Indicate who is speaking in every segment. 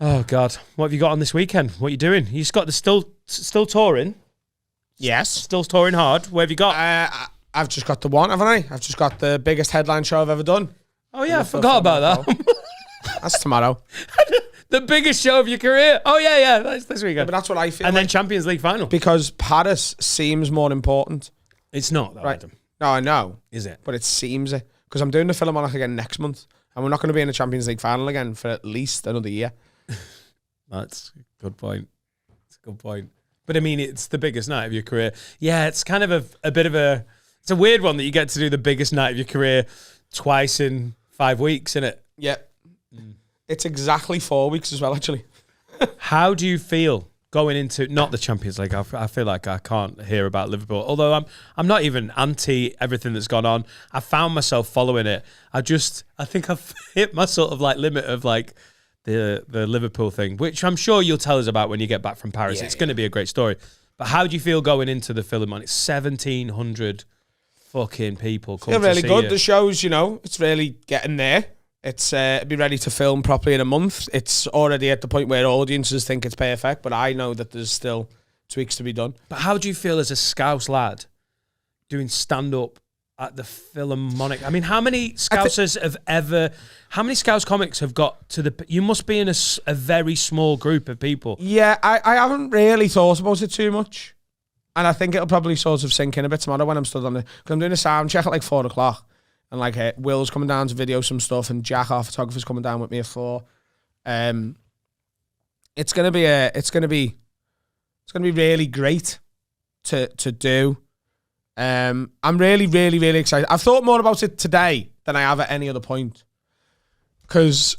Speaker 1: Oh God, what have you got on this weekend? What are you doing? You just got the still touring?
Speaker 2: Yes.
Speaker 1: Still touring hard. Where have you got?
Speaker 2: I've just got the one, haven't I? I've just got the biggest headline show I've ever done.
Speaker 1: Oh yeah, I forgot about that.
Speaker 2: That's tomorrow.
Speaker 1: The biggest show of your career. Oh yeah, that's this weekend.
Speaker 2: Yeah, but that's what I feel.
Speaker 1: And then Champions League final.
Speaker 2: Because Paris seems more important.
Speaker 1: It's not, though,
Speaker 2: Right.
Speaker 1: Adam.
Speaker 2: No, I know.
Speaker 1: Is it?
Speaker 2: But it seems it. Because I'm doing the Philharmonic again next month. And we're not going to be in the Champions League final again for at least another year.
Speaker 1: That's a good point. It's a good point. But I mean, it's the biggest night of your career. Yeah, it's kind of a bit of a... It's a weird one that you get to do the biggest night of your career twice in 5 weeks, isn't it?
Speaker 2: Yeah. It's exactly 4 weeks as well, actually.
Speaker 1: How do you feel going into not the Champions League? I feel like I can't hear about Liverpool. Although I'm not even anti everything that's gone on. I found myself following it. I think I've hit my sort of like limit of like the Liverpool thing, which I'm sure you'll tell us about when you get back from Paris. It's going to be a great story. But how do you feel going into the Philharmonic? 1,700 fucking people come to
Speaker 2: really
Speaker 1: see
Speaker 2: good.
Speaker 1: you.
Speaker 2: The show's, it's really getting there. It's be ready to film properly in a month. It's already at the point where audiences think it's perfect, but I know that there's still tweaks to be done.
Speaker 1: But how do you feel as a Scouse lad doing stand-up at the Philharmonic? I mean, how many Scousers how many Scouse comics have got to the... You must be in a very small group of people.
Speaker 2: Yeah, I haven't really thought about it too much. And I think it'll probably sort of sink in a bit tomorrow when I'm stood on it. Because I'm doing a sound check at like 4 o'clock. And like Will's coming down to video some stuff, and Jack, our photographer's, coming down with me at 4. It's gonna be really great to do. I'm really, really, really excited. I've thought more about it today than I have at any other point, because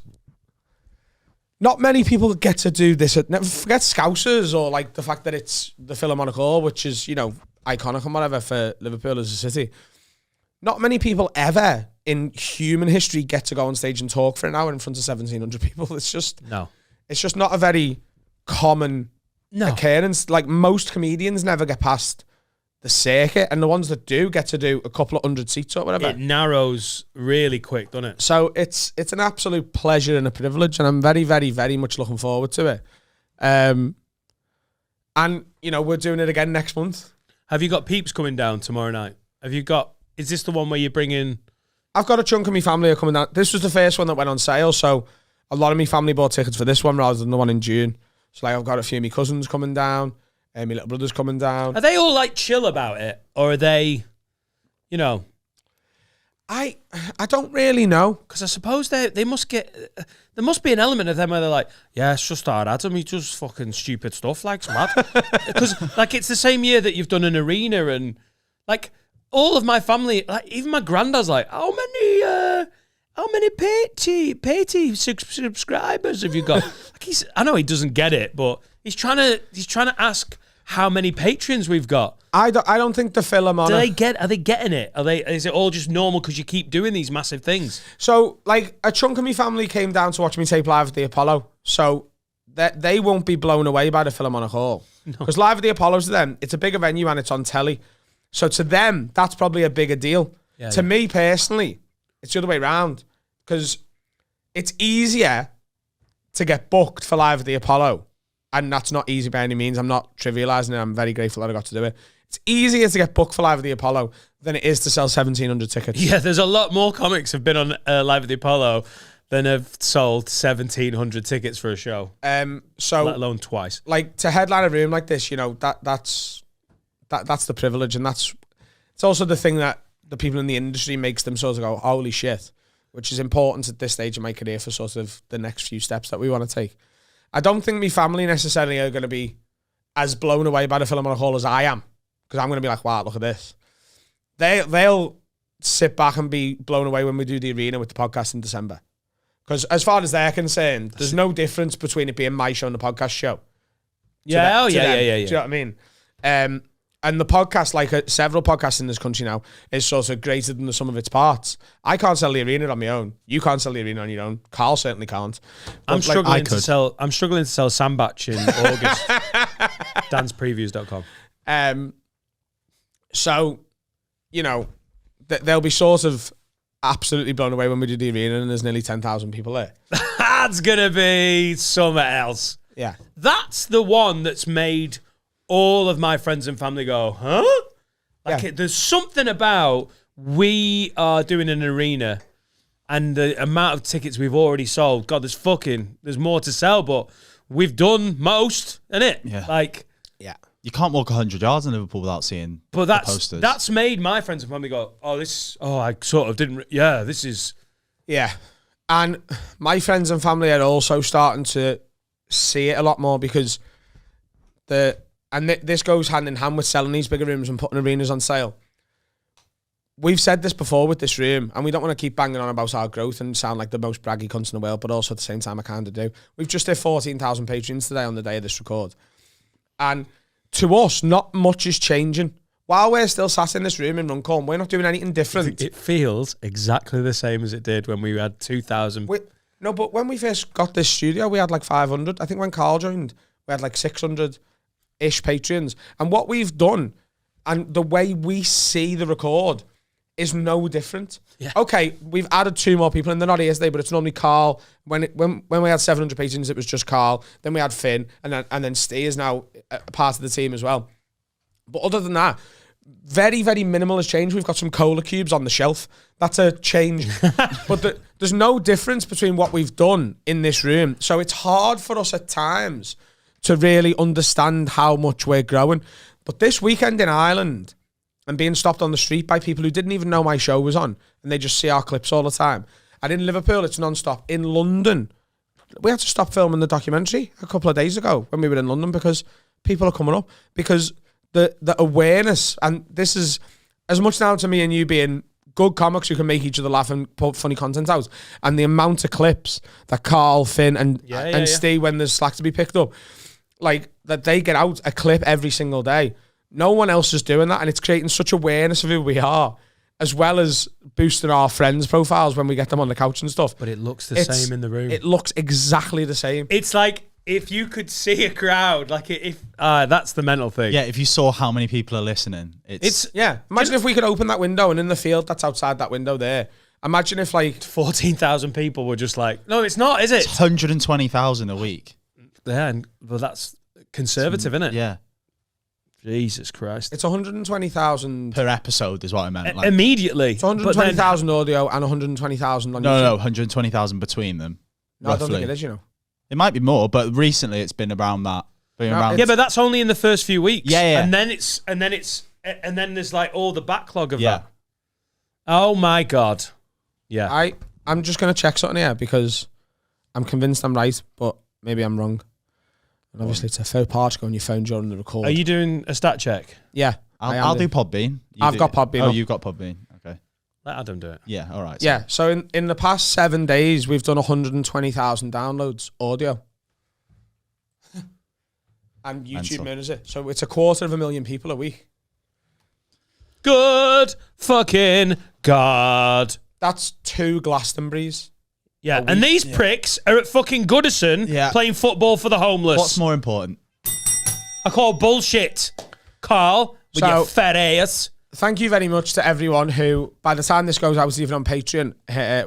Speaker 2: not many people get to do this. Never forget Scousers, or like the fact that it's the Philharmonic Hall, which is iconic and whatever for Liverpool as a city. Not many people ever in human history get to go on stage and talk for an hour in front of 1,700 people. It's just not a very common occurrence. Like, most comedians never get past the circuit, and the ones that do get to do a couple of 100 seats or whatever.
Speaker 1: It narrows really quick, doesn't it?
Speaker 2: So it's an absolute pleasure and a privilege, and I'm very, very, very much looking forward to it. And we're doing it again next month.
Speaker 1: Have you got peeps coming down tomorrow night? Is this the one where you bring in...
Speaker 2: I've got a chunk of my family are coming down. This was the first one that went on sale, so a lot of my family bought tickets for this one rather than the one in June. So like, I've got a few of my cousins coming down, and my little brother's coming down.
Speaker 1: Are they all like chill about it, or are they,
Speaker 2: I don't really know.
Speaker 1: Because I suppose they must get... There must be an element of them where they're like, yeah, it's just our Adam, he does fucking stupid stuff, like, it's mad. Because like, it's the same year that you've done an arena, and like... All of my family, like even my granddad's like, how many Patey subscribers have you got? Like I know he doesn't get it, but he's trying to ask how many patrons we've got.
Speaker 2: I don't think the Philharmonic...
Speaker 1: Are they getting it? Is it all just normal because you keep doing these massive things?
Speaker 2: So like, a chunk of my family came down to watch me tape Live at the Apollo, so that they won't be blown away by the Philharmonic Hall, because Live at the Apollo, to them, it's a bigger venue and it's on telly. So to them, that's probably a bigger deal. To me personally, it's the other way around, because it's easier to get booked for Live at the Apollo, and that's not easy by any means. I'm not trivialising it. I'm very grateful that I got to do it. It's easier to get booked for Live at the Apollo than it is to sell 1,700 tickets.
Speaker 1: Yeah, there's a lot more comics have been on Live at the Apollo than have sold 1,700 tickets for a show.
Speaker 2: So
Speaker 1: let alone twice.
Speaker 2: Like, to headline a room like this, that's the privilege, and it's also the thing that the people in the industry makes them sort of go, holy shit, which is important at this stage of my career for sort of the next few steps that we want to take. I don't think my family necessarily are going to be as blown away by the Philharmonic Hall as I am, because I'm going to be like, wow, look at this. They'll sit back and be blown away when we do the arena with the podcast in December. Because as far as they're concerned, there's no difference between it being my show and the podcast show.
Speaker 1: Yeah, yeah.
Speaker 2: Do you know what I mean? And the podcast, like several podcasts in this country now, is sort of greater than the sum of its parts. I can't sell the arena on my own. You can't sell the arena on your own. Carl certainly can't. But
Speaker 1: I'm struggling to sell Sandbatch in August. Danspreviews.com.
Speaker 2: So, they'll be sort of absolutely blown away when we do the arena and there's nearly 10,000 people there.
Speaker 1: That's going to be something else.
Speaker 2: Yeah.
Speaker 1: That's the one that's made all of my friends and family go, huh? Like, there's something about we are doing an arena and the amount of tickets we've already sold. God, there's more to sell, but we've done most, innit?
Speaker 3: Yeah.
Speaker 1: Like,
Speaker 2: Yeah.
Speaker 3: You can't walk 100 yards in Liverpool without seeing the posters.
Speaker 1: That's made my friends and family go, I sort of didn't, this is.
Speaker 2: Yeah. And my friends and family are also starting to see it a lot more because this goes hand in hand with selling these bigger rooms and putting arenas on sale. We've said this before with this room, and we don't want to keep banging on about our growth and sound like the most braggy cunts in the world, but also at the same time I kind of do. We've just hit 14,000 patrons today on the day of this record. And to us, not much is changing. While we're still sat in this room in Runcorn, we're not doing anything different.
Speaker 1: It feels exactly the same as it did when we had 2,000.
Speaker 2: No, but when we first got this studio, we had like 500. I think when Carl joined, we had like 600-ish patrons. And what we've done, and the way we see the record, is no different.
Speaker 1: Yeah.
Speaker 2: Okay, we've added 2 more people, and they're not here today, but it's normally Carl. When we had 700 patrons, it was just Carl. Then we had Finn, and then Steve is now a part of the team as well. But other than that, very, very minimal has changed. We've got some cola cubes on the shelf. That's a change. But there's no difference between what we've done in this room. So it's hard for us at times to really understand how much we're growing. But this weekend in Ireland, and being stopped on the street by people who didn't even know my show was on, and they just see our clips all the time. And in Liverpool, it's non-stop. In London, we had to stop filming the documentary a couple of days ago when we were in London because people are coming up. Because the awareness, and this is as much down to me and you being good comics who can make each other laugh and put funny content out, and the amount of clips that Carl, Finn, and Steve, when there's slack to be picked up, like that they get out a clip every single day. No one else is doing that, and it's creating such awareness of who we are, as well as boosting our friends' profiles when we get them on the couch and stuff.
Speaker 1: But it looks the same in the room.
Speaker 2: It looks exactly the same.
Speaker 1: It's like if you could see a crowd, like that's the mental thing.
Speaker 3: Yeah, if you saw how many people are listening, it's
Speaker 2: Imagine if we could open that window, and in the field that's outside that window there. Imagine if like
Speaker 1: 14,000 people were just like, no, it's not, is it?
Speaker 3: It's 120,000 a week.
Speaker 1: Yeah, well, that's conservative, isn't it?
Speaker 3: Yeah.
Speaker 1: Jesus Christ.
Speaker 2: It's 120,000
Speaker 3: per episode is what I meant. Like,
Speaker 1: immediately.
Speaker 2: It's 120,000 audio and 120,000 on YouTube.
Speaker 3: No, 120,000 between them.
Speaker 2: No, roughly. I don't think it is,
Speaker 3: It might be more, but recently it's been around that.
Speaker 1: Yeah, but that's only in the first few weeks.
Speaker 3: Yeah.
Speaker 1: And then there's like all the backlog of that. Oh my God. Yeah.
Speaker 2: I'm just going to check something here because I'm convinced I'm right, but maybe I'm wrong. And obviously, it's a faux pas to go on your phone during the record.
Speaker 1: Are you doing a stat check?
Speaker 2: Yeah.
Speaker 3: I'll do Podbean.
Speaker 2: I've got Podbean.
Speaker 3: Oh, you've got Podbean. Okay.
Speaker 1: Let Adam do it.
Speaker 3: Yeah, all right.
Speaker 2: Yeah, so in the past 7 days, we've done 120,000 downloads audio. And YouTube mirrors it. So it's 250,000 people a week.
Speaker 1: Good fucking God.
Speaker 2: That's 2 Glastonburys.
Speaker 1: Yeah, and these pricks are at fucking Goodison playing football for the homeless.
Speaker 3: What's more important? I
Speaker 1: call bullshit, Carl, with your fat ass.
Speaker 2: Thank you very much to everyone who, by the time this goes out, even on Patreon,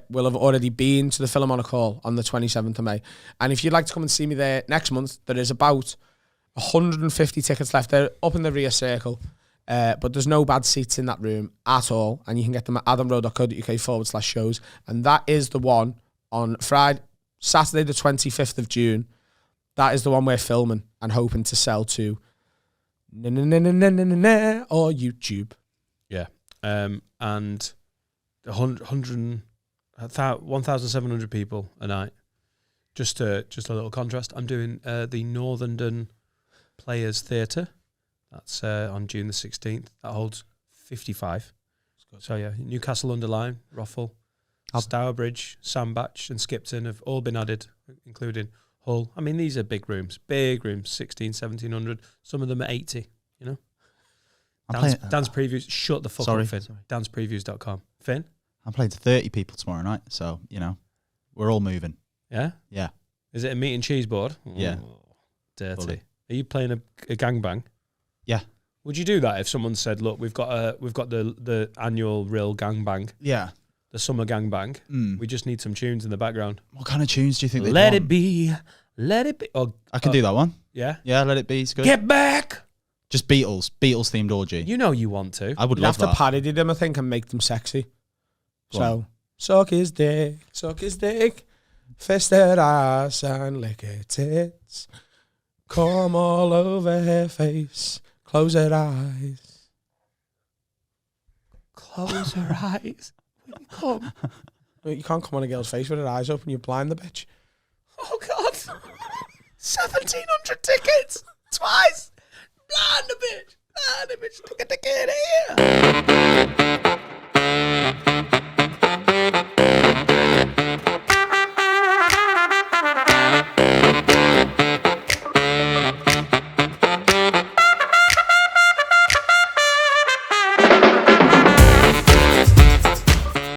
Speaker 2: will have already been to the Philharmonic Hall on the 27th of May. And if you'd like to come and see me there next month, there is about 150 tickets left. They're up in the rear circle. But there's no bad seats in that room at all. And you can get them at adamrowe.co.uk/shows. And that is the one on Saturday the 25th of June. That is the one we're filming and hoping to sell to or YouTube.
Speaker 1: Yeah. And 1,700 people a night. Just a little contrast. I'm doing the Northern Players Theatre. That's on June the 16th. That holds 55. So yeah, Newcastle-under-Lyme, Rothwell, Stourbridge, Sandbach and Skipton have all been added, including Hull. I mean, these are big rooms, 1,600, 1,700. Some of them are 80, you know. Dan's previews. Shut the fuck up, Finn. Danspreviews.com. Finn?
Speaker 3: I'm playing to 30 people tomorrow night, so, you know, we're all moving.
Speaker 1: Yeah?
Speaker 3: Yeah.
Speaker 1: Is it a meat and cheese board?
Speaker 3: Yeah.
Speaker 1: Dirty.
Speaker 3: Fully.
Speaker 1: Are you playing a gangbang?
Speaker 3: Yeah.
Speaker 1: Would you do that if someone said, "Look, we've got the annual real gangbang"?
Speaker 3: Yeah.
Speaker 1: the summer gangbang. We just need some tunes in the background.
Speaker 3: What kind of tunes do you think they
Speaker 1: Let
Speaker 3: want?
Speaker 1: it be. Let it be. Oh,
Speaker 3: I can do that one.
Speaker 1: yeah.
Speaker 3: Yeah, Let It Be. It's good.
Speaker 1: Get back.
Speaker 3: Just Beatles themed orgy.
Speaker 1: You know you want to.
Speaker 3: I would
Speaker 2: You
Speaker 3: love
Speaker 2: have to
Speaker 3: that.
Speaker 2: parody them, I think, and make them sexy.
Speaker 3: Go
Speaker 2: So, suck his dick, fist her ass and lick her tits. Come all over her face, close her eyes.
Speaker 1: Close her eyes. Come.
Speaker 2: You can't come on a girl's face with her eyes open, you blind the bitch.
Speaker 1: Oh, God. 1,700 tickets. Twice. Blind the bitch. Blind the bitch. Look at the kid here.